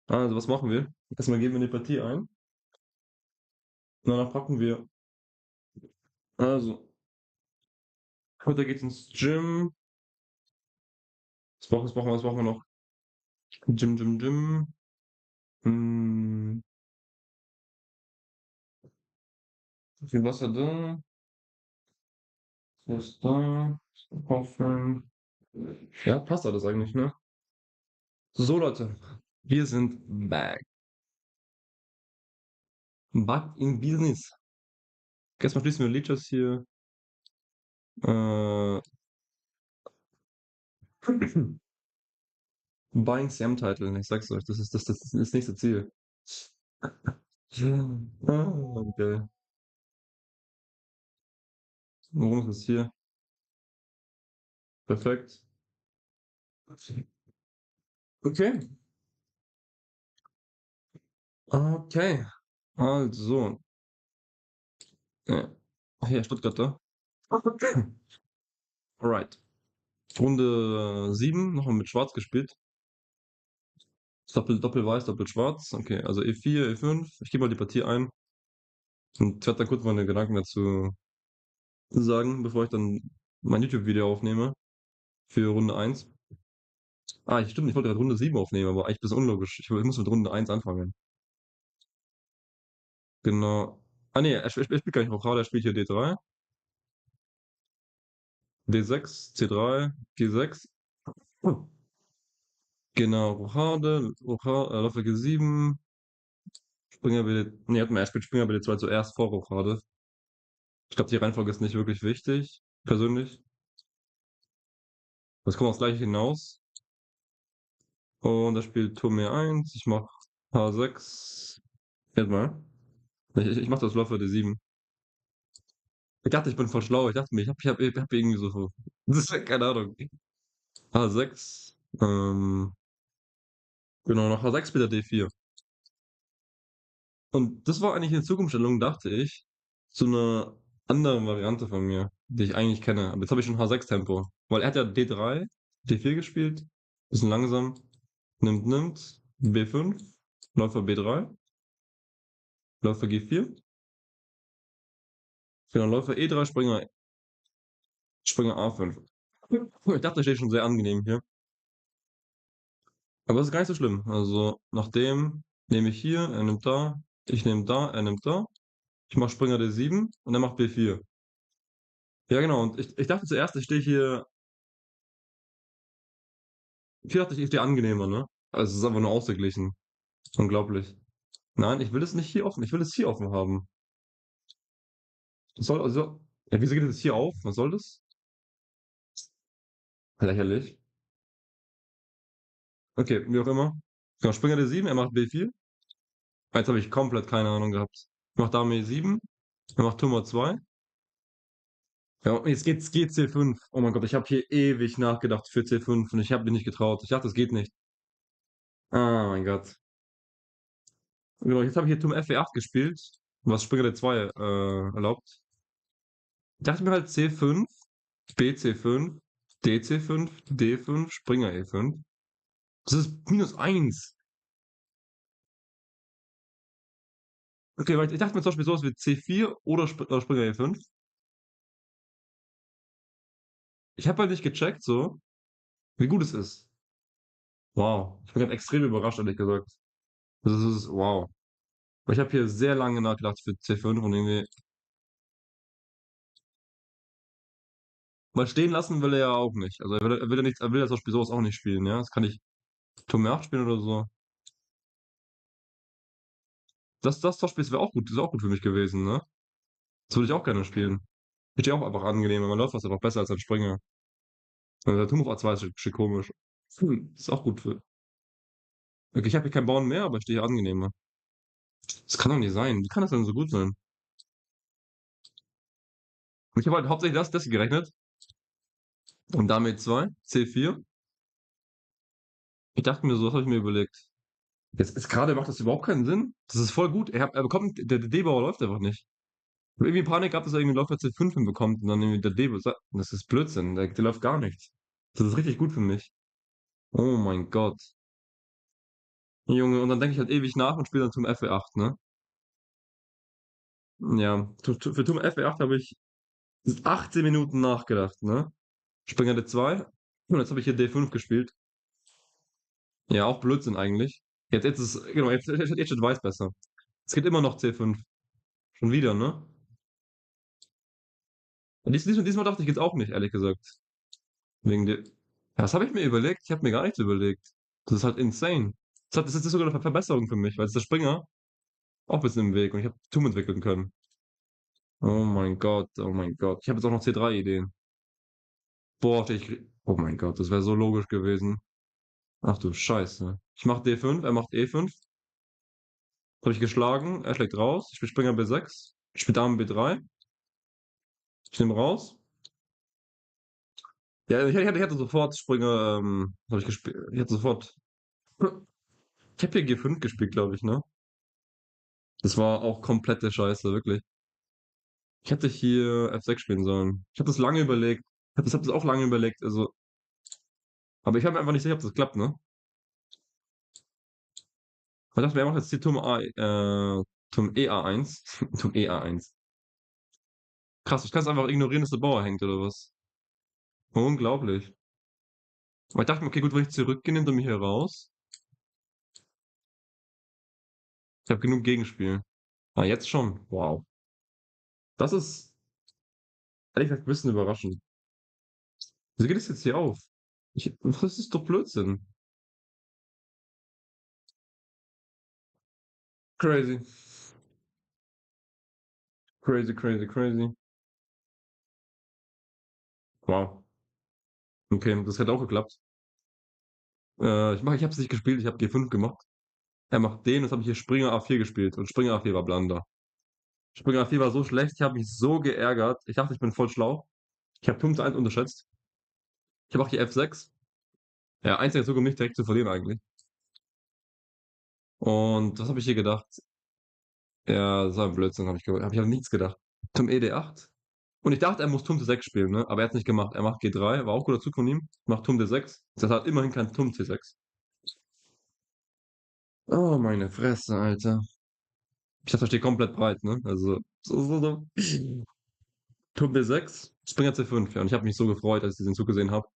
Also, was machen wir? Erstmal geben wir die Partie ein und danach packen wir. Also, heute geht's ins Gym. Was brauchen wir noch? Gym. Hm, viel Wasser da. Was da? Auffüllen. Ja, passt alles eigentlich, ne? So, Leute, wir sind back. Back in Business. Erstmal schließen wir Leeches hier. Äh, Buying Sam-Title, ich sag's euch, das ist das nächste Ziel. Ah, okay. Worum ist es hier? Perfekt. Okay. Okay. Also. Ach ja, Stuttgarter. Alright. Runde 7, nochmal mit Schwarz gespielt. Doppel-Weiß, Doppel-Schwarz. Okay, also E4, E5. Ich gebe mal die Partie ein und werde dann kurz meine Gedanken dazu sagen, bevor ich dann mein YouTube-Video aufnehme für Runde 1. Stimmt, ich wollte gerade Runde 7 aufnehmen, aber eigentlich ein bisschen unlogisch. Ich muss mit Runde 1 anfangen. Genau. Ne, er spielt gar nicht Rochade, er spielt hier D3, D6, C3, G6. Genau, Läufer G7, Springer BD, ne, er spielt Springer BD2 zuerst vor Rochade. Ich glaube, die Reihenfolge ist nicht wirklich wichtig, persönlich. Das kommt aufs Gleiche hinaus. Und er spielt Turm E1, ich mache H6. Jetzt mal. Ich mache das Läufer D7. Ich dachte, ich bin voll schlau. Ich dachte mir, ich hab irgendwie so. Das ist ja keine Ahnung. H6. Genau, nach H6 spielt er D4. Und das war eigentlich eine Zukunftsstellung, dachte ich, zu einer anderen Variante von mir, die ich eigentlich kenne. Aber jetzt habe ich schon H6-Tempo. Weil er hat ja D3, D4 gespielt, bisschen langsam, nimmt, B5, Läufer B3, Läufer G4, genau, Läufer E3, Springer A5. Ich dachte, das steht schon sehr angenehm hier. Aber das ist gar nicht so schlimm. Also, nachdem nehme ich hier, er nimmt da, ich nehme da, er nimmt da. Ich mache Springer D7 und er macht B4. Ja, genau. Und ich dachte zuerst, ich dachte, ich stehe angenehmer, ne? Also, es ist einfach nur ausgeglichen. Unglaublich. Nein, ich will es nicht hier offen. Ich will es hier offen haben. Das soll, also, ja, wieso geht es hier auf? Was soll das? Lächerlich. Okay, wie auch immer. Genau, Springer D7, er macht B4. Jetzt habe ich komplett keine Ahnung gehabt. Ich mache Dame E7, er macht Turm A2. Ja, und jetzt geht's C5. Oh mein Gott, ich habe hier ewig nachgedacht für C5 und ich habe mich nicht getraut. Ich dachte, das geht nicht. Ah, mein Gott. Genau, jetzt habe ich hier Turm F8 gespielt, was Springer D2 erlaubt. Ich dachte mir halt C5, BC5, DC5, D5, Springer E5. Das ist -1. Okay, weil ich dachte mir zum Beispiel sowas wie C4 oder Springer E5. Ich habe halt nicht gecheckt, so, wie gut es ist. Wow. Ich bin gerade extrem überrascht, ehrlich gesagt. Das ist wow. Weil ich habe hier sehr lange nachgedacht für C5 und irgendwie. Mal stehen lassen will er ja auch nicht. Also er will ja nichts, er will ja zum Beispiel sowas auch nicht spielen, ja. Das kann ich Turm 8 spielen oder so. Das zum Beispiel wäre auch gut, das wäre auch gut für mich gewesen, ne? Das würde ich auch gerne spielen. Ist ja auch einfach angenehm, man läuft was einfach besser als ein Springer. Der Turm auf A2 ist schick komisch. Ist auch gut für. Okay, ich habe hier kein Bauen mehr, aber ich stehe hier angenehmer. Das kann doch nicht sein. Wie kann das denn so gut sein? Ich habe halt hauptsächlich das hier gerechnet. Und Dame E2, C4. Ich dachte mir so, das habe ich mir überlegt. Jetzt ist gerade macht das überhaupt keinen Sinn. Das ist voll gut. Er bekommt, der D-Bauer läuft einfach nicht. Ich habe irgendwie Panik gehabt, dass er irgendwie Läufer C5 hinbekommt und dann irgendwie der D-Bauer. Das ist Blödsinn. Der läuft gar nichts. Das ist richtig gut für mich. Oh mein Gott. Junge, und dann denke ich halt ewig nach und spiele dann Turm F8, ne? Ja, für Turm F8 habe ich 18 Minuten nachgedacht, ne? Springer D2. Und jetzt habe ich hier D5 gespielt. Ja, auch Blödsinn eigentlich. Jetzt ist, genau, jetzt steht Weiß besser. Es geht immer noch C5. Schon wieder, ne? Diesmal dachte ich jetzt auch nicht, ehrlich gesagt. Wegen der. Ja, was habe ich mir überlegt? Ich habe mir gar nichts überlegt. Das ist halt insane. Das ist sogar eine Verbesserung für mich, weil es der Springer auch ein bisschen im Weg und ich habe Turm entwickeln können. Oh mein Gott, oh mein Gott. Ich habe jetzt auch noch C3-Ideen. Boah, oh mein Gott, das wäre so logisch gewesen. Ach du Scheiße. Ich mache D5, er macht E5. Habe ich geschlagen, er schlägt raus. Ich spiele Springer B6. Ich spiele Dame B3. Ich nehme raus. Ja, ich hatte sofort Springer, habe ich gespielt. Ich hatte sofort. Ich habe hier G5 gespielt, glaube ich, ne? Das war auch komplette Scheiße, wirklich. Ich hätte hier F6 spielen sollen. Ich habe das lange überlegt. Hab das auch lange überlegt, also. Aber ich habe einfach nicht sicher, ob das klappt, ne? Ich dachte, wer macht jetzt hier Turm EA1? Turm EA1. Krass, ich kann es einfach ignorieren, dass der Bauer hängt, oder was? Unglaublich. Aber ich dachte mir, okay, gut, wenn ich zurückgehe, nimmt er mich hier raus. Ich habe genug Gegenspiel. Ah, jetzt schon. Wow. Das ist ehrlich gesagt ein bisschen überraschend. Wieso geht es jetzt hier auf? Das ist doch Blödsinn. Crazy. Crazy, crazy, crazy. Wow. Okay, das hätte auch geklappt. Ich habe es nicht gespielt, ich habe G5 gemacht. Er macht den, das habe ich hier Springer A4 gespielt. Und Springer A4 war Blunder. Springer A4 war so schlecht, ich habe mich so geärgert. Ich dachte, ich bin voll schlau. Ich habe Punkt 1 unterschätzt. Ich habe auch hier F6. Ja, einziger Zug, um nicht direkt zu verlieren eigentlich. Und was habe ich hier gedacht? Ja, das war ein Blödsinn, hab ich an nichts gedacht. Turm ED8. Und ich dachte, er muss Turm C6 spielen, ne? Aber er hat es nicht gemacht. Er macht G3, war auch guter Zug von ihm. Macht Turm D6. Das hat immerhin kein Turm C6. Oh, meine Fresse, Alter. Ich dachte, da steht komplett breit, ne? Also, so. Turm D6, Springer C5, ja. Und ich habe mich so gefreut, als ich diesen Zug gesehen habe.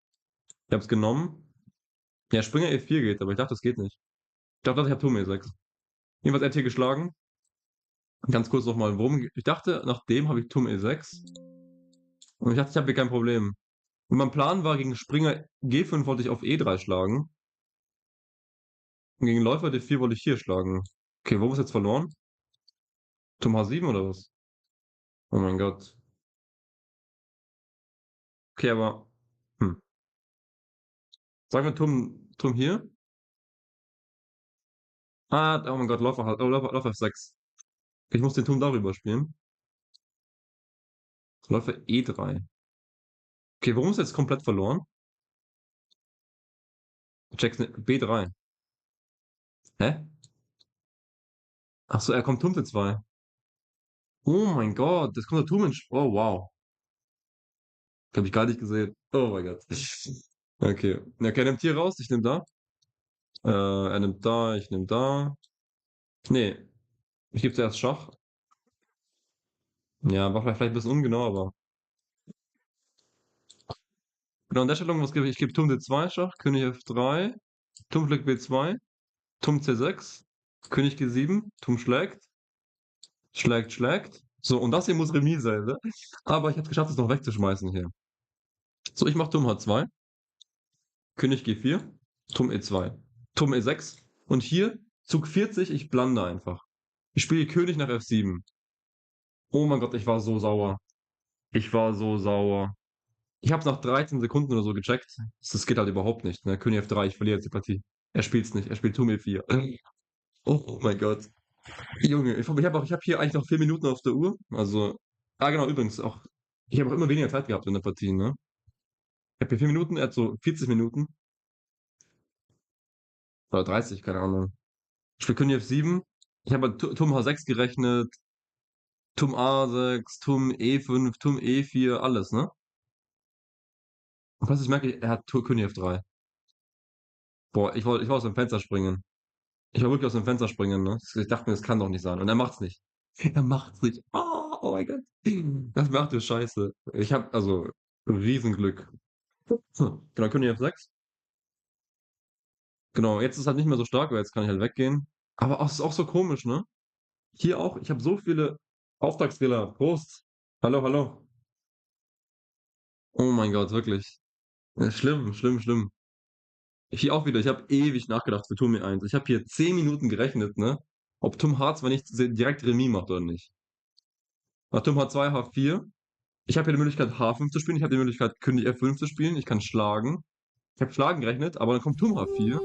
Ich habe es genommen. Ja, Springer E4 geht, aber ich dachte, das geht nicht. Ich dachte, ich habe Turm E6. Jedenfalls, er hat hier geschlagen. Ganz kurz nochmal, worum. Ich dachte, nach dem habe ich Turm E6. Und ich dachte, ich habe hier kein Problem. Und mein Plan war, gegen Springer G5 wollte ich auf E3 schlagen. Und gegen Läufer D4 wollte ich hier schlagen. Okay, wo ist jetzt verloren? Turm H7 oder was? Oh mein Gott. Okay, aber. Hm. Sagen wir Turm hier. Ah, oh mein Gott, Läufer F6. Ich muss den Turm darüber spielen. Läufer E3. Okay, warum ist jetzt komplett verloren? Check's nicht. B3. Hä? Ach so, er kommt Turm T2. Oh mein Gott, das kommt der Turm in. Oh wow. Hab ich gar nicht gesehen. Oh mein Gott. Okay. Ja, okay, er nimmt hier raus, ich nehme da. Er nimmt da, ich nehme da. Nee, ich gebe zuerst Schach. Ja, war vielleicht ein bisschen ungenau, aber. Genau, in der Stellung, was gebe ich? Ich gebe Turm D2 Schach, König F3, Turm schlägt B2, Turm C6, König G7, Turm schlägt, schlägt. So, und das hier muss Remis sein, ne? Aber ich habe es geschafft, es noch wegzuschmeißen hier. So, ich mache Turm H2, König G4, Turm E2, Turm E6 und hier Zug 40, ich blande einfach. Ich spiele König nach F7. Oh mein Gott, ich war so sauer. Ich war so sauer. Ich habe es nach 13 Sekunden oder so gecheckt. Das geht halt überhaupt nicht. Ne? König F3, ich verliere jetzt die Partie. Er spielt's nicht. Er spielt Turm E4. Oh mein Gott. Junge, ich hab hier eigentlich noch 4 Minuten auf der Uhr. Also, ah genau, übrigens auch. Ich habe auch immer weniger Zeit gehabt in der Partie, ne? Ich habe hier 4 Minuten, er hat so 40 Minuten. Oder 30, keine Ahnung. Ich spiele König F7. Ich habe Turm H6 gerechnet. Turm A6, Turm E5, Turm E4, alles, ne? Und was ich merke, er hat König F3. Boah, ich wollte aus dem Fenster springen. Ich war wirklich aus dem Fenster springen, ne? Ich dachte mir, das kann doch nicht sein. Und er macht's nicht. Er macht's nicht. Oh mein Gott. Das macht du Scheiße. Ich habe also Riesenglück. Genau, König F6. Genau, jetzt ist halt nicht mehr so stark, weil jetzt kann ich halt weggehen. Aber auch, ist auch so komisch, ne? Hier auch, ich habe so viele Auftragsfehler. Prost. Hallo, hallo. Oh mein Gott, wirklich. Schlimm, schlimm, schlimm. Hier auch wieder, ich habe ewig nachgedacht für Turm E1. Ich habe hier 10 Minuten gerechnet, ne? Ob Turm H2 nicht direkt Remis macht oder nicht. Nach Turm H2, H4. Ich habe hier die Möglichkeit, H5 zu spielen. Ich habe die Möglichkeit, König F5 zu spielen. Ich kann schlagen. Ich habe schlagen gerechnet, aber dann kommt Turm H4.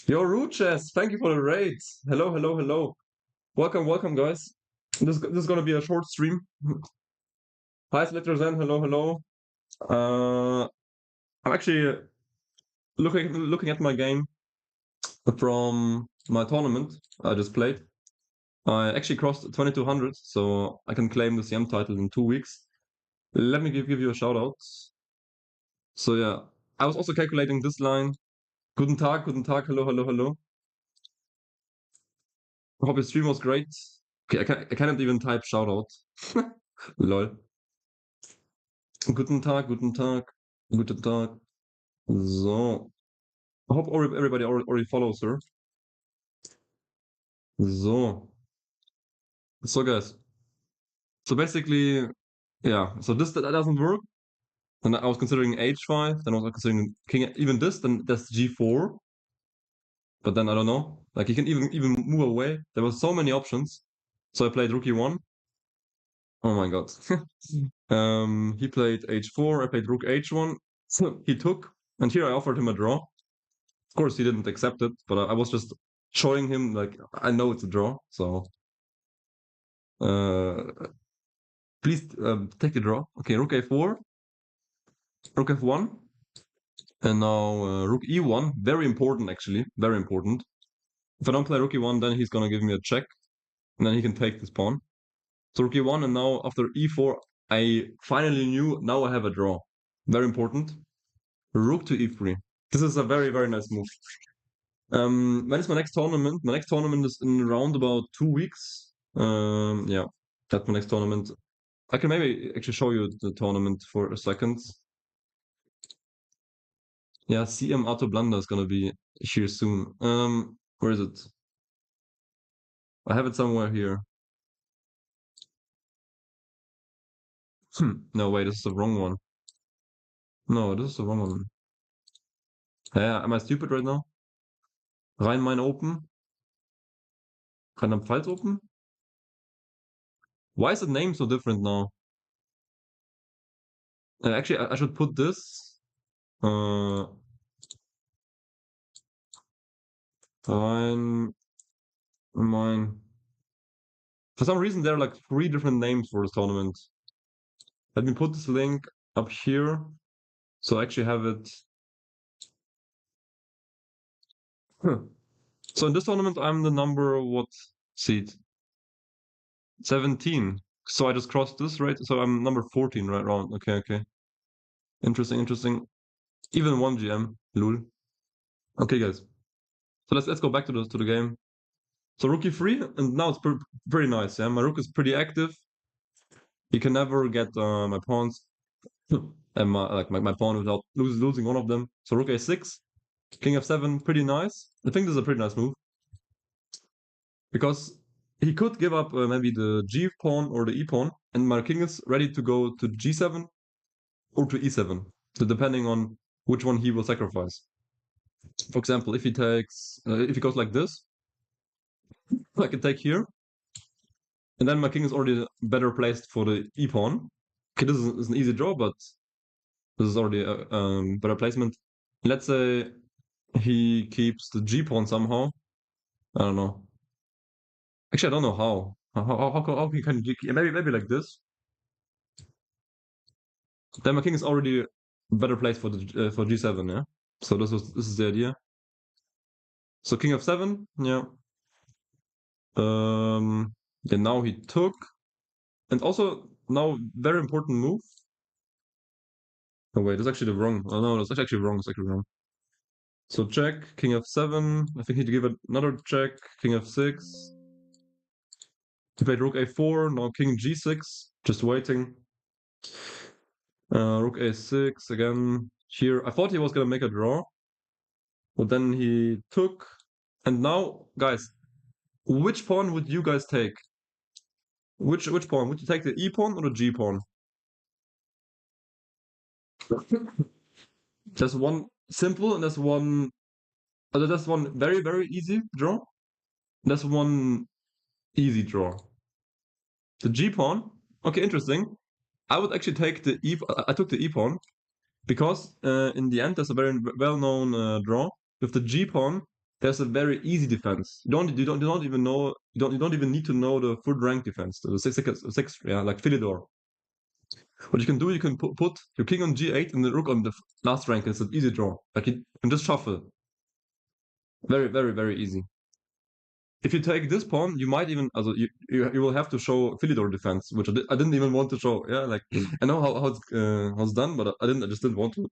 Yo, Ruches, thank you for the raid. Hello, hello, hello. Welcome, welcome, guys. This is gonna be a short stream. Hi, Selector Zen. Hello, hello. I'm actually looking at my game from my tournament I just played. I actually crossed 2200, so I can claim the CM title in 2 weeks. Let me give you a shout out. So yeah, I was also calculating this line. Guten Tag, hello, hello, hello. Hope your stream was great. Okay, I cannot even type shout out. Lol. Guten Tag, guten Tag. So, I hope everybody already follows her. So, so guys. So basically, yeah. So this that doesn't work. And I was considering h5. Then I was considering king. Even this, then that's g4. But then I don't know. Like he can even move away. There were so many options. So I played rook e1. Oh my god. He played h4. I played rook h1. So he took, and here I offered him a draw. Of course, he didn't accept it, but I was just showing him like I know it's a draw. So uh, please take the draw. Okay, rook a4, rook f1, and now rook e1. Very important, actually. Very important. If I don't play rook e1, then he's gonna give me a check, and then he can take this pawn. So rook e1, and now after e4, I finally knew now I have a draw. Very important. Rook to e3. This is a very, very nice move. When is my next tournament? My next tournament is in around about 2 weeks. Yeah, that's my next tournament. I can maybe actually show you the tournament for a second. Yeah, CM Arto Blanda is gonna be here soon. Where is it? I have it somewhere here. No, wait, this is the wrong one. No, this is the wrong one. Yeah, am I stupid right now? Rhein-Main Open? Rheinland-Pfalz Open? Why is the name so different now? Actually, I should put this. Rhein-Main. For some reason, there are like 3 different names for this tournament. Let me put this link up here. So I actually have it. Huh. So in this tournament, I'm the number what seed? 17. So I just crossed this, right? So I'm number 14 right round. Okay, okay. Interesting, interesting. Even 1 GM. Lul. Okay, guys. So let's go back to the game. So rookie free, and now it's pretty nice. Yeah, my rook is pretty active. He can never get my pawns and my pawn without losing one of them. So rook a6, king f7, pretty nice. I think this is a pretty nice move because he could give up maybe the g pawn or the e pawn, and my king is ready to go to g7 or to e7, so depending on which one he will sacrifice. For example, if he takes, if he goes like this, I can take here, and then my king is already better placed for the e pawn. Okay, this is an easy draw, but this is already a better placement. Let's say he keeps the g pawn somehow. I don't know. Actually, I don't know how. How he can maybe like this. Then my king is already better placed for the for g7. Yeah. So this is the idea. So king f7. Yeah. Then now he took, and also now very important move. Oh wait, that's actually the wrong. Oh no, that's actually wrong. It's actually wrong. So check, king f7. I think he give it another check, king f6. He played rook a4, now king g6, just waiting. Rook a6 again. Here, I thought he was gonna make a draw, but then he took. And now, guys, which pawn would you guys take? Which pawn? Would you take the e pawn or the g pawn? There's one simple and there's one. There's one very easy draw. There's one easy draw. The g pawn. Okay, interesting. I would actually take the e. I took the e pawn because in the end there's a very well-known draw with the g pawn. There's a very easy defense. You don't even know you don't even need to know the third rank defense. The six yeah, like Philidor. What you can do, you can put your king on g8 and the rook on the last rank. It's an easy draw. Like you can just shuffle. Very easy. If you take this pawn, you might even also you will have to show Philidor defense, which I didn't even want to show. Yeah, like I know how it's done, but I just didn't want to.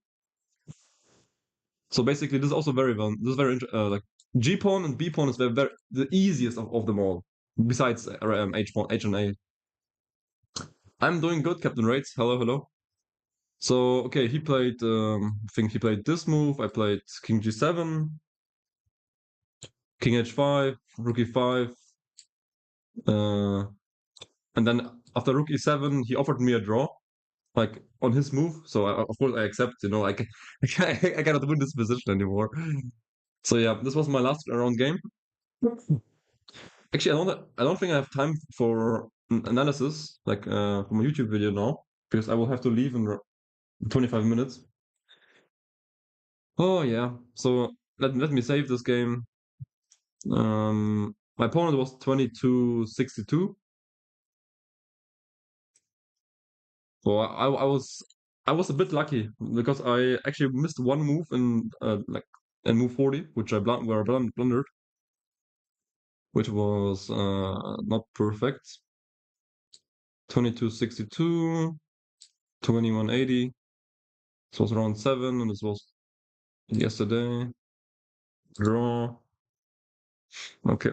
So basically, this is also very well. This is very like G pawn and B pawn is very the easiest of them all, besides H pawn, H and A. I'm doing good, Captain Rates. Hello, hello. So okay, he played. I think he played this move. I played King G7, King H5, Rook E5, uh, and then after Rook E7, he offered me a draw, like on his move. So of course I accept. You know, I cannot win this position anymore. So yeah, this was my last round game. Actually, I don't think I have time for analysis, like from a YouTube video now, because I will have to leave in 25 minutes. Oh yeah. So let me save this game. My opponent was 22-62. So I was a bit lucky because I actually missed one move in like in move 40, which where I blundered, which was not perfect. 22-62, 21-80. This was round 7, and this was yesterday. Draw. Okay.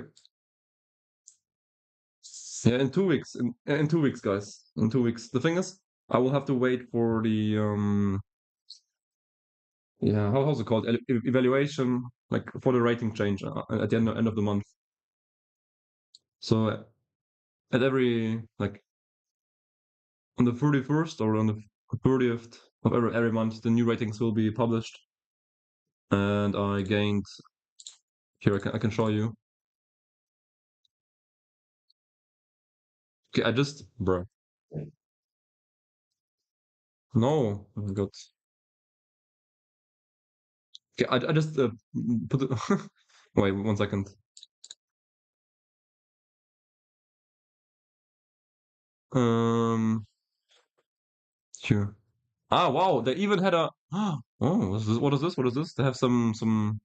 Yeah, in 2 weeks. In 2 weeks, guys. In 2 weeks. The thing is, I will have to wait for the yeah, how's it called? Evaluation, like for the rating change at the end of the month. So at every like on the 31st or on the 30th of every month, the new ratings will be published. And I gained here I can show you. Okay, I just bro. No, I got okay, I just put it. Wait 1 second. Um, sure. Ah, wow! They even had a. Oh, what is this? What is this? What is this? They have some.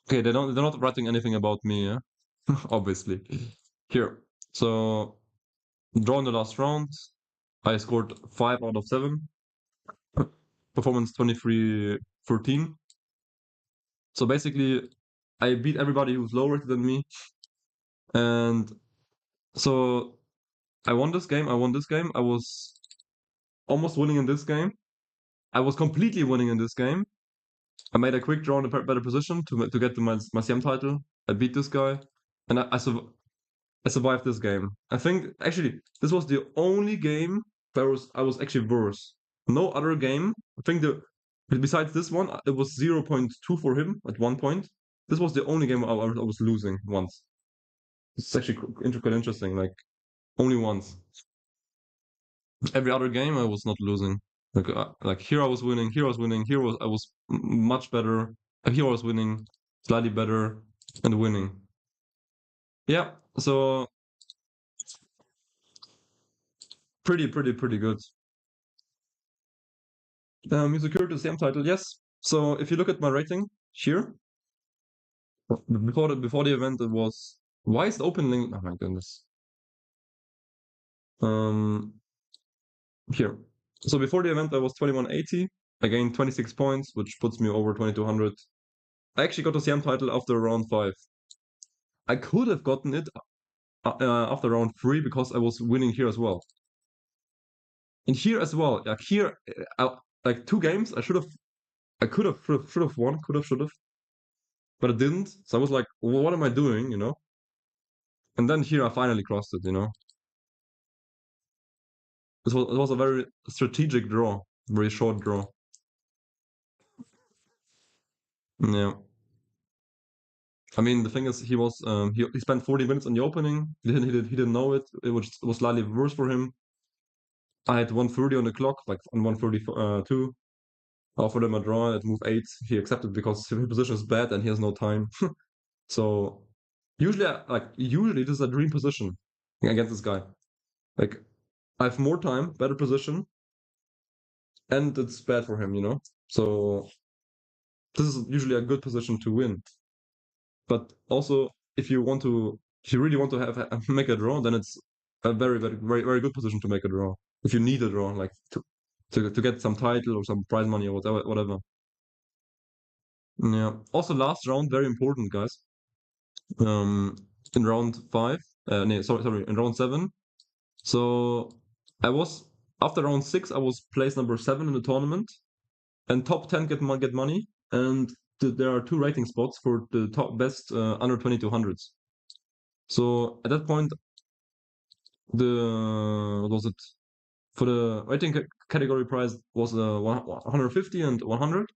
Okay, they're not writing anything about me. Yeah, obviously. Here, so draw in the last round. I scored 5 out of 7. Performance 23-13. So basically, I beat everybody who's lower than me, and so I won this game. I won this game. I was almost winning in this game. I was completely winning in this game. I made a quick draw in a better position to get to my CM title. I beat this guy, and I survived this game. I think actually this was the only game where I was actually worse. No other game. I think the besides this one, it was 0.2 for him at one point. This was the only game I was losing once. It's actually quite interesting. Like only once. Every other game I was not losing. Like here I was winning, here I was winning, here was I was much better. Here I was winning, slightly better, and winning. Yeah, so pretty good. You secured the same title, yes. So if you look at my rating here, before the event, it was why is the open link? Oh my goodness. Um, here. So before the event, I was 2180. I gained 26 points, which puts me over 2200. I actually got the CM title after round 5. I could have gotten it after round 3 because I was winning here as well. And here as well, like here, like 2 games, I should have won, should have, but I didn't. So I was like, well, what am I doing, you know? And then here I finally crossed it, you know? It was a very strategic draw, very short draw. Yeah. I mean, the thing is, he spent 40 minutes on the opening. He didn't know it. It was slightly worse for him. I had 130 on the clock, like on 132. I offered him a draw at move 8. He accepted because his position is bad and he has no time. So usually this is a dream position against this guy. Like I have more time, better position, and it's bad for him, you know. So this is usually a good position to win. But also, if you really want to make a draw, then it's a very, very, very, very good position to make a draw. If you need a draw, like to get some title or some prize money or whatever. Yeah. Also, last round, very important, guys. Um, in round 5, no, sorry, in round 7. So I was after round 6, I was place number 7 in the tournament, and top 10 get money, and there are 2 rating spots for the top best under 2200s. So at that point, what was it? For the rating category prize was 150 and 100,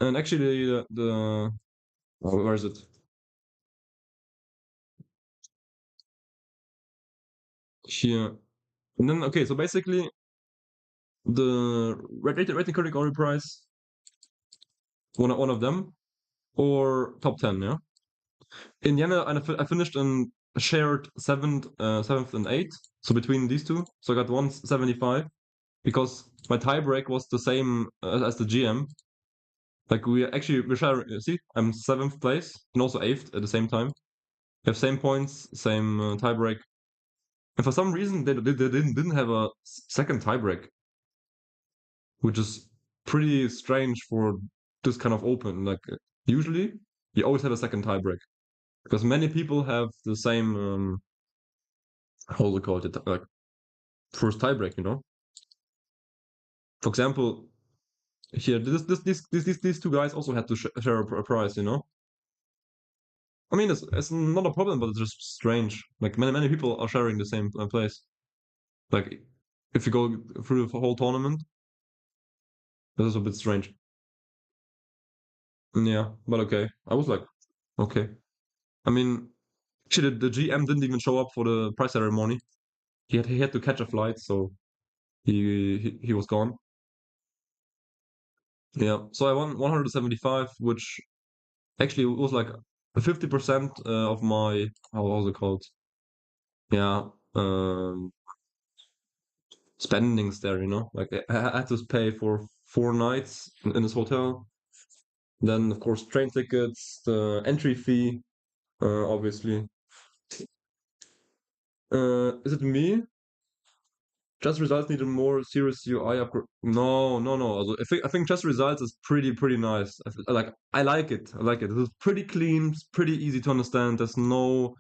and actually where is it? Here. And then okay, so basically the rating category prize, one of them, or top 10, yeah. In Jena, I finished in shared seventh and eighth, so between these two. So I got 175 because my tiebreak was the same as the GM. Like we share. See, I'm 7th place and also 8th at the same time. We have same points, same tiebreak. And for some reason, they didn't have a second tiebreak, which is pretty strange for this kind of open. Like usually, you always have a second tiebreak because many people have the same how do you call it, like first tiebreak. You know, for example, here these 2 guys also had to share a prize. You know, I mean it's not a problem, but it's just strange. Like many people are sharing the same place. Like if you go through the whole tournament, this is a bit strange. Yeah, but okay. I was like, okay. I mean, actually, the GM didn't even show up for the prize ceremony. He had to catch a flight, so he was gone. Yeah, so I won 175, which actually was like 50% of my how was it called? Yeah, spendings there. You know, like I had to pay for 4 nights in this hotel. Then of course train tickets, the entry fee, obviously. Is it me? Just results need a more serious UI upgrade. No, no, no. Also, I think just results is pretty nice. I like it. I like it. It's pretty clean. It's pretty easy to understand. There's no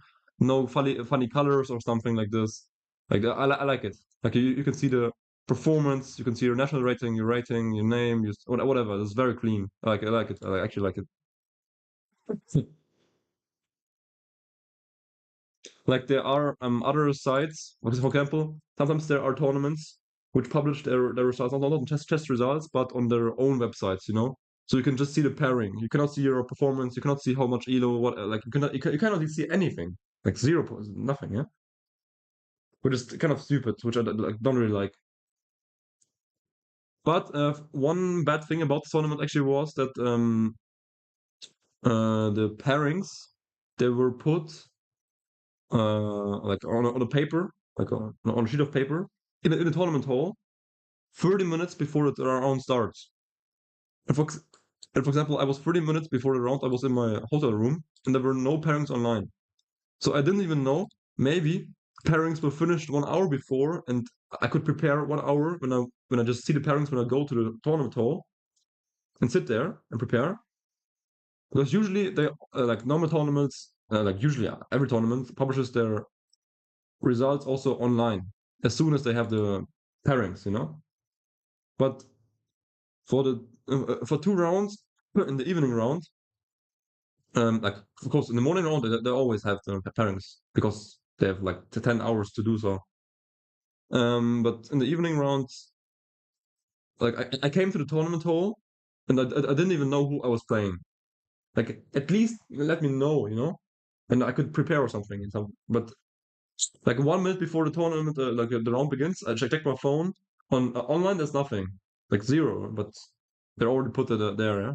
funny colors or something like this. Like I like it. Like you can see the performance. You can see your national rating, your name, whatever. It's very clean. I like it. I actually like it. Like there are other sites, for example, sometimes there are tournaments which publish their results, not on chess results, but on their own websites, you know? So you can just see the pairing. You cannot see your performance, you cannot see how much elo, what like you cannot see anything. Like 0 points, nothing, yeah? Which is kind of stupid, which I don't really like. But one bad thing about the tournament actually was that the pairings they were put like on a paper, like on a sheet of paper in a tournament hall, 30 minutes before the round starts. And for example, I was 30 minutes before the round. I was in my hotel room, and there were no pairings online. So I didn't even know. Maybe pairings were finished 1 hour before, and I could prepare 1 hour when I just see the pairings when I go to the tournament hall and sit there and prepare. Because usually they like normal tournaments, like usually every tournament publishes their results also online as soon as they have the pairings, you know. But for the for 2 rounds in the evening round, like of course in the morning round they always have the pairings because they have like 10 hours to do so. But in the evening round, like I came to the tournament hall and I didn't even know who I was playing. Like at least let me know, you know, and I could prepare or something. But like 1 minute before the tournament, the round begins, I check my phone. On online, there's nothing, like zero. But they already put it there. Yeah?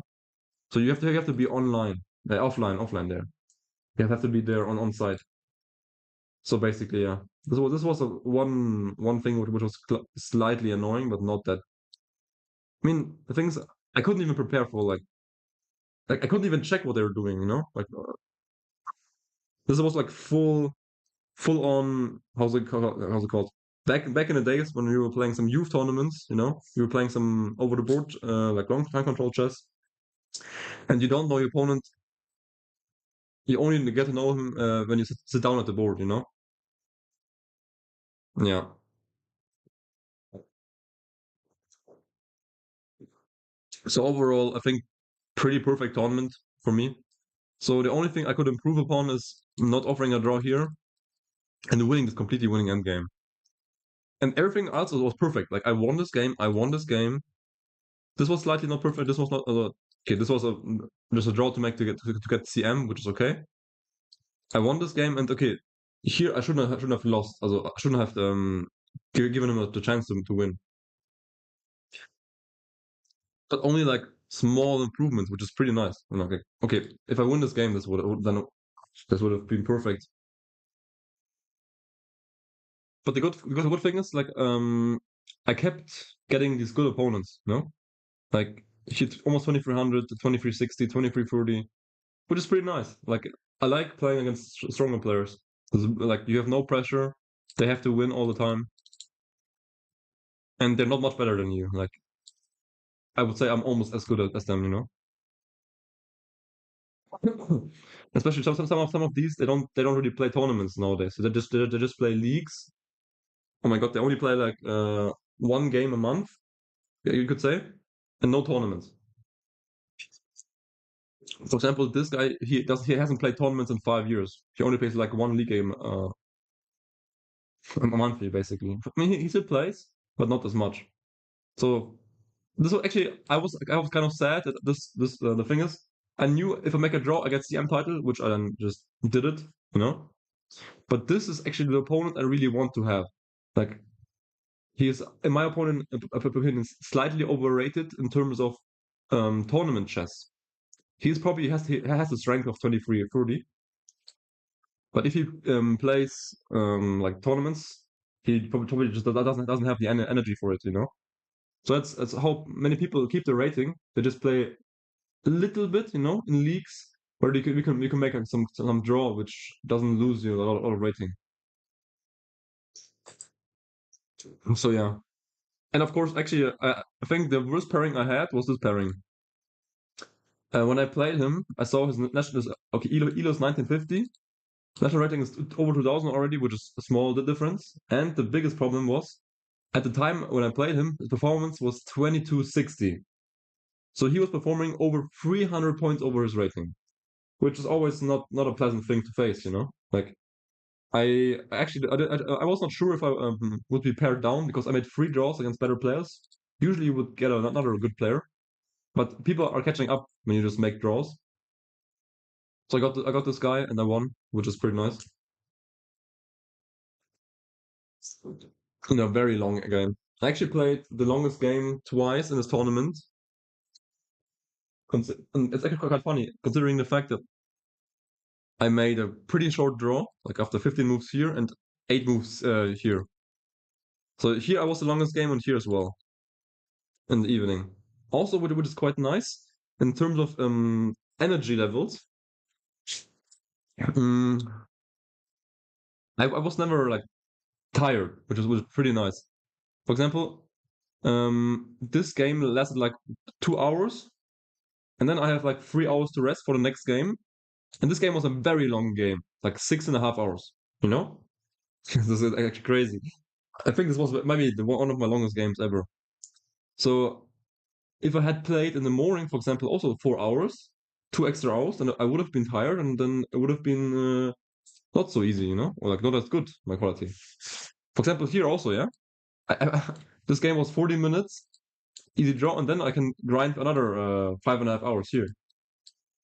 So you have to be online, offline there. You have to be there on site. So basically, yeah, this was a one thing which was slightly annoying, but not that. I mean, the things I couldn't even prepare for like I couldn't even check what they were doing. You know, like this was like full on how's it called? Back in the days when we were playing some youth tournaments, you know, you were playing some over the board like long time control chess, and you don't know your opponent. You only get to know him when you sit down at the board, you know. Yeah. So overall, I think pretty perfect tournament for me. So the only thing I could improve upon is not offering a draw here and winning this completely winning endgame. And everything else was perfect. Like I won this game. I won this game. This was slightly not perfect. This was not okay. This was just a draw to make to get CM, which is okay. I won this game, and okay, here I shouldn't have lost. Also, I shouldn't have given him the chance to win. But only like small improvements, which is pretty nice. And okay, if I win this game, this would have been perfect. But the good thing is like I kept getting these good opponents. You know, like hit almost 2300, 2360, 2330, which is pretty nice. Like I like playing against stronger players. 'Cause, like you have no pressure. They have to win all the time, and they're not much better than you. Like I would say, I'm almost as good as them. You know, especially some of these they don't really play tournaments nowadays. So they just play leagues. Oh my god, they only play like one game a month. You could say, and no tournaments. For example, this guy he hasn't played tournaments in 5 years. He only plays like one league game monthly, basically. I mean, he still plays, but not as much. So this was actually I was kind of sad that the thing is I knew if I make a draw I get the M title, which I then just did it, you know. But this is actually the opponent I really want to have. Like he is, in my opinion, slightly overrated in terms of tournament chess. He has a strength of 23 or 30, but if he plays like tournaments, he probably just doesn't have the energy for it, you know. So that's how many people keep the rating. They just play a little bit, you know, in leagues where we can make like, some draw which doesn't lose you a lot of rating. So yeah, and of course, actually, I think the worst pairing I had was this pairing. When I played him, I saw his national okay. Elo's 1950. National rating is over 2000 already, which is a small difference. And the biggest problem was at the time when I played him, his performance was 2260. So he was performing over 300 points over his rating, which is always not a pleasant thing to face, you know. Like I actually I was not sure if I would be paired down because I made 3 draws against better players. Usually you would get another good player, but people are catching up when you just make draws. So I got this guy and I won, which is pretty nice. In a very long game. I actually played the longest game twice in this tournament. And it's actually quite funny considering the fact that I made a pretty short draw, like after 15 moves here and 8 moves here. So here I was the longest game and here as well in the evening. Also, which is quite nice in terms of energy levels. Um, I was never like tired, which was pretty nice. For example, this game lasted like 2 hours, and then I have like 3 hours to rest for the next game. And this game was a very long game, like 6.5 hours. You know, this is actually crazy. I think this was maybe one of my longest games ever. So if I had played in the morning, for example, also 4 hours, 2 extra hours, then I would have been tired, and then it would have been not so easy, or like not as good my quality. For example, here also, yeah, this game was 40 minutes, easy draw, and then I can grind another 5.5 hours here.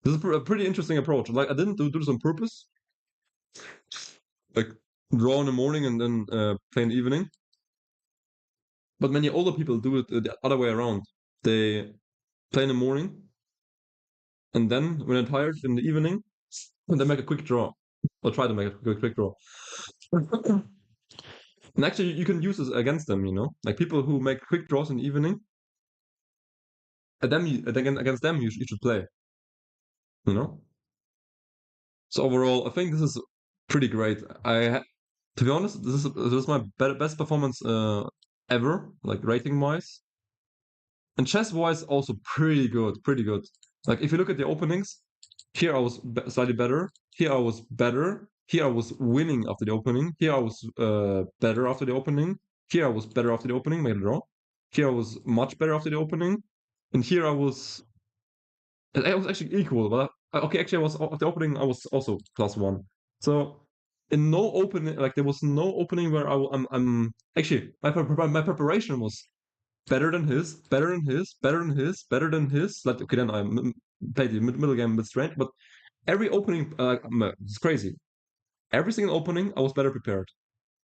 This is a pretty interesting approach. Like I didn't do this on purpose, like draw in the morning and then play in the evening. But many older people do it the other way around. They play in the morning, and then when they're tired in the evening, and they make a quick draw, or try to make a quick draw. And actually, you can use this against them. Like people who make quick draws in the evening. Against them, you should play. You know. So overall, I think this is pretty great. To be honest, this is my best performance ever, like rating wise, and chess wise also pretty good, pretty good. Like if you look at the openings, here I was slightly better. Here I was better. Here I was winning after the opening. Here I was better after the opening. Here I was better after the opening, made a draw. Here I was much better after the opening, and here I was actually equal. But okay, actually I was at the opening I was also +1. So in no opening, like there was no opening where I'm actually my preparation was better than his, better than his, better than his, better than his. Like okay, then I played the middle game a bit strange, but every opening, it's crazy. Every single opening, I was better prepared,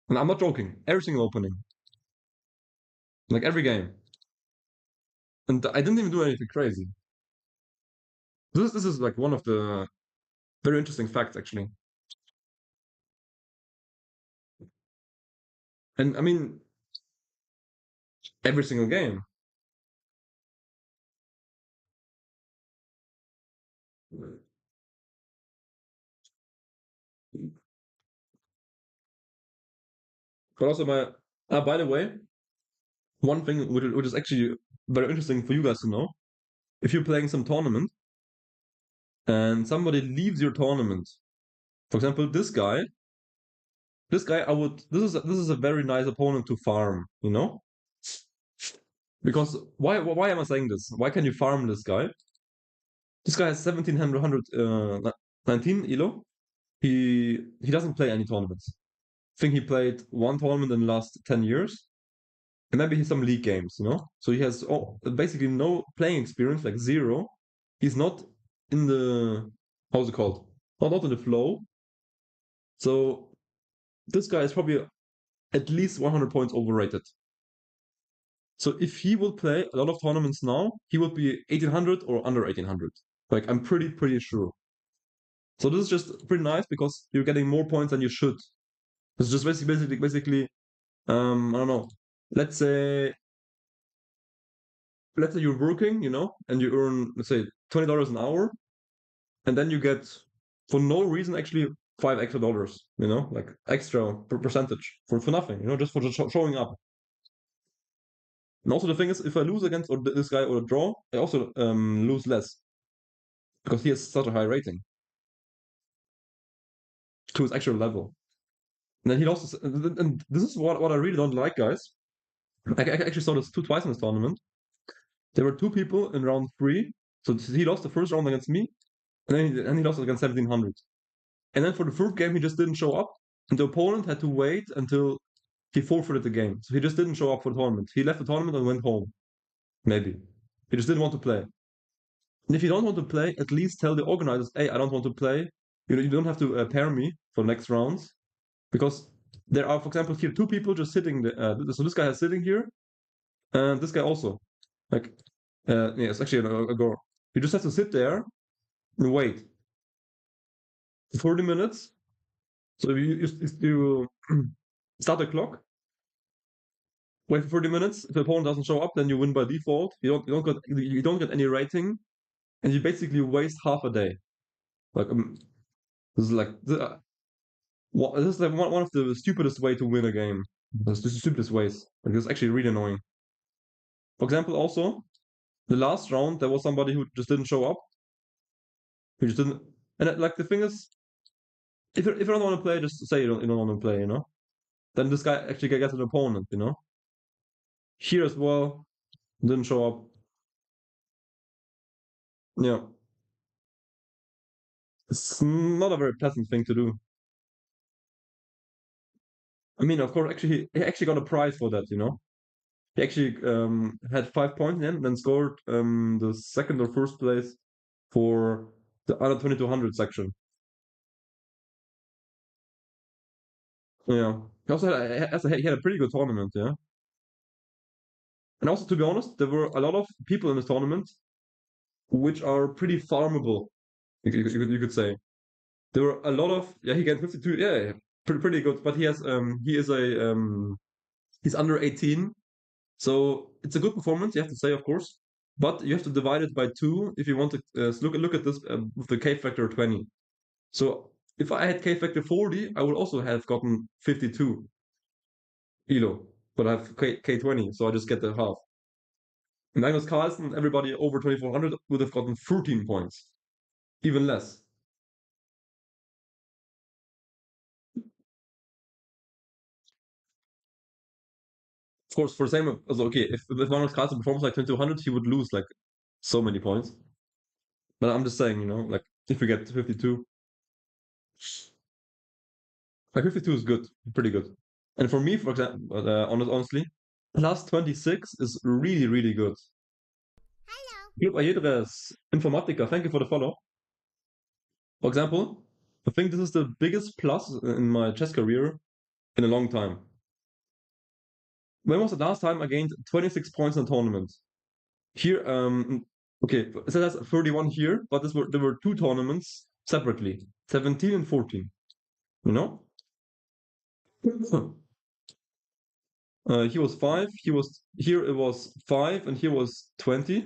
and I'm not joking. Every single opening, like every game, and I didn't even do anything crazy. This is like one of the very interesting facts, actually. And I mean, every single game. But also by the way, one thing which is actually very interesting for you guys to know, if you're playing some tournament and somebody leaves your tournament, for example, this guy, this is a very nice opponent to farm, because why am I saying this? Why can you farm this guy? This guy has 1700 19 elo. He doesn't play any tournaments. I think he played one tournament in the last 10 years, and maybe he's some league games, So he has basically no playing experience, like zero. He's not in the how's it called? Not in the flow. So this guy is probably at least 100 points overrated. So if he will play a lot of tournaments now, he would be 1800 or under 1800. Like I'm pretty sure. So this is just pretty nice because you're getting more points than you should. It's just basically I don't know. Let's say let's say you're working, and you earn, let's say, $20 an hour, and then you get for no reason actually $5 extra, like extra percentage for nothing, just for just showing up. And also the thing is, if I lose against this guy or a draw, I also lose less because he has such a high rating to his actual level. And then he lost, and this is what I really don't like, guys. I actually saw this twice in this tournament. There were two people in round three. So he lost the first round against me, and he lost against 1700. And then for the third game, he just didn't show up, and the opponent had to wait until he forfeited the game. So he just didn't show up for the tournament. He left the tournament and went home. Maybe he just didn't want to play. And if you don't want to play, at least tell the organizers, "Hey, I don't want to play. You don't have to pair me for the next rounds because there are, for example, here two people just sitting. So this guy is sitting here, and this guy also. Like, yeah, it's actually a girl. You just have to sit there and wait 40 minutes. So you start the clock, wait for 30 minutes. If the opponent doesn't show up, then you win by default. You don't get any rating, and you basically waste half a day. Like this is like one of the stupidest way to win a game. This is stupidest ways. Like, this is actually really annoying. For example, also the last round there was somebody who just didn't show up. Who just didn't. And like the thing is, if you don't want to play, just say you don't want to play. Then this guy actually gets an opponent. Here as well, didn't show up. Yeah, it's not a very pleasant thing to do. I mean, of course, actually, he actually got a prize for that. He actually had 5 points in, then scored the second or first place for the under 2200 section. Yeah. He had a pretty good tournament, yeah. And also, to be honest, there were a lot of people in this tournament which are pretty farmable, you could say. There were a lot of, yeah, he got 52, yeah, pretty good. But he's under 18, so it's a good performance, you have to say, of course. But you have to divide it by two if you want to look at this with the K factor 20. So if I had K factor 40, I would also have gotten 52 elo, but I have K20, so I just get the half. Magnus Carlsen, everybody over 2400 would have gotten 13 points, even less. Of course, for same, also, okay, if Magnus Carlsen performs like 2200, he would lose like so many points. But I'm just saying, like if we get to 52, like 52 is good, pretty good. And for me, for example, honestly, plus 26 is really, really good. Club Ajedres, Informatica, thank you for the follow. For example, I think this is the biggest plus in my chess career in a long time. When was the last time I gained 26 points in a tournament? Here, okay, it says 31 here, but there were two tournaments separately, 17 and 14. You know? He was 5, here it was 5, and here was 20.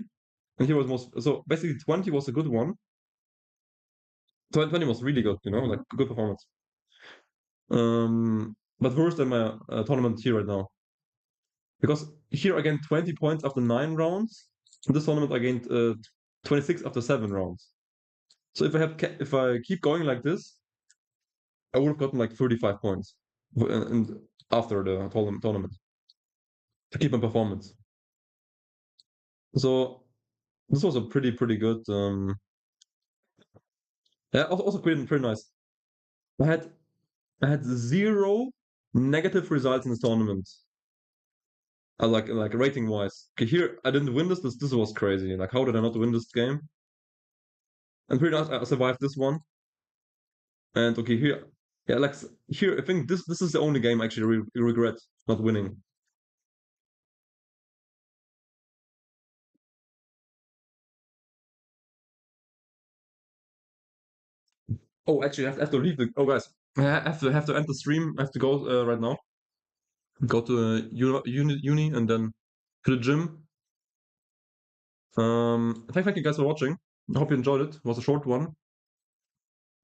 And here was most, so basically 20 was a good one. 20 was really good, like good performance. But worse than my tournament here right now. Because here I gained 20 points after 9 rounds. In this tournament I gained 26 after 7 rounds. So if I keep going like this, I would have gotten like 35 points and after the tournament to keep my performance. So this was a pretty good. Yeah, also pretty nice. I had I had 0 negative results in this tournament. Like rating wise. Okay, here I didn't win this. This was crazy. Like, how did I not win this game? And pretty nice. I survived this one. And okay, here, yeah, like here, I think this is the only game I actually regret not winning. Oh, actually, I have to leave the. Oh, guys, I have to end the stream. I have to go right now. Go to uni and then to the gym. Thank you guys for watching. I hope you enjoyed it. It was a short one.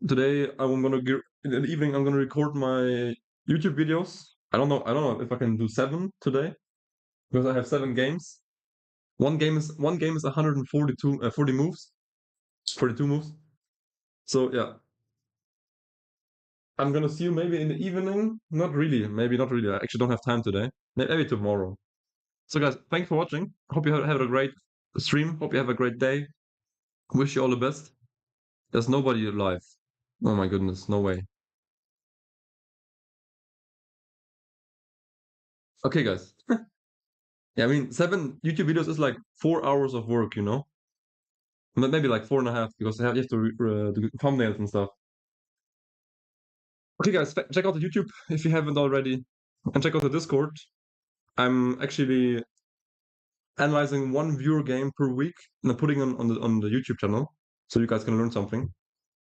Today I'm gonna in the evening I'm gonna record my YouTube videos. I don't know if I can do 7 today because I have 7 games. One game is 142 40 moves, 42 moves. So yeah, I'm gonna see you maybe in the evening. Not really, maybe not really. I actually don't have time today. Maybe tomorrow. So guys, thanks for watching. Hope you have a great stream. Hope you have a great day. Wish you all the best. There's nobody alive. Oh my goodness, no way. Okay, guys. Yeah, I mean, 7 YouTube videos is like 4 hours of work. Maybe like 4.5 because you have to do thumbnails and stuff. Okay, guys, check out the YouTube if you haven't already, and check out the Discord. I'm actually analyzing one viewer game per week and I'm putting on the YouTube channel so you guys can learn something.